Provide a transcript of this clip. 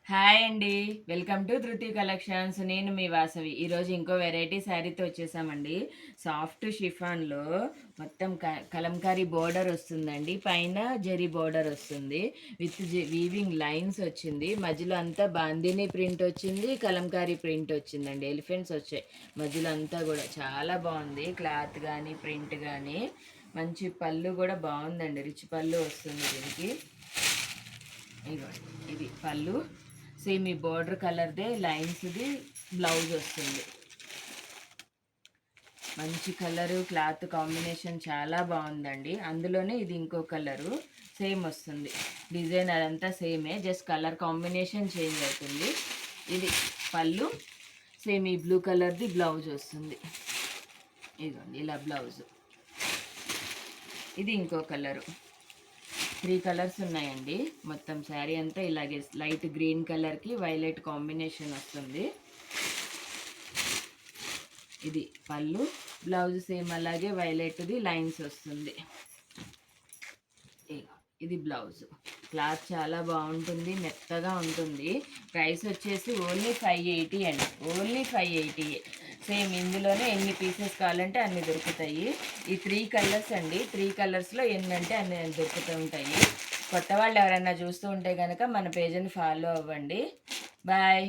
Hi అండి. Welcome to ధృతి collections. నేను మీ వాసవి. ఈరోజు ఇంకో వెరైటీ శారీతో వచ్చేసామండి. సాఫ్ట్ షిఫాన్లో మొత్తం కలంకారీ బోర్డర్ వస్తుందండి. పైన జరీ బోర్డర్ వస్తుంది విత్ వీవింగ్ లైన్స్ వచ్చింది. మధ్యలో అంతా బాందిని ప్రింట్ వచ్చింది, కలంకారీ ప్రింట్ వచ్చిందండి. ఎలిఫెంట్స్ వచ్చాయి మధ్యలో అంతా కూడా. చాలా బాగుంది క్లాత్ కానీ ప్రింట్ కానీ. మంచి పళ్ళు కూడా బాగుందండి. రిచ్ పళ్ళు వస్తుంది దీనికి. ఇది పళ్ళు. సేమ్ ఈ బార్డర్ కలర్దే లైన్స్ది బ్లౌజ్ వస్తుంది. మంచి కలరు క్లాత్ కాంబినేషన్ చాలా బాగుందండి. అందులోనే ఇది ఇంకో కలరు సేమ్ వస్తుంది. డిజైన్ అదంతా సేమే, జస్ట్ కలర్ కాంబినేషన్ చేంజ్ అవుతుంది. ఇది పళ్ళు. సేమ్ ఈ బ్లూ కలర్ది బ్లౌజ్ వస్తుంది. ఇదిగోండి ఇలా బ్లౌజ్. ఇది ఇంకో కలరు. 3 కలర్స్ ఉన్నాయండి. మొత్తం శారీ అంతా ఇలాగే లైట్ గ్రీన్ కలర్కి వైలెట్ కాంబినేషన్ వస్తుంది. ఇది పళ్ళు. బ్లౌజ్ సేమ్ అలాగే వైలెట్ది లైన్స్ వస్తుంది. ఇది బ్లౌజ్. క్లాత్ చాలా బాగుంటుంది, మెత్తగా ఉంటుంది. ప్రైస్ వచ్చేసి ఓన్లీ 580 అండి. ఓన్లీ 580. సేమ్ ఇందులోనే ఎన్ని పీసెస్ కావాలంటే అన్ని దొరుకుతాయి. ఈ 3 కలర్స్ అండి. 3 కలర్స్లో ఎన్నంటే అన్ని దొరుకుతూ ఉంటాయి. కొత్త వాళ్ళు ఎవరైనా చూస్తూ ఉంటే కనుక మన పేజ్ని ఫాలో అవ్వండి. బాయ్.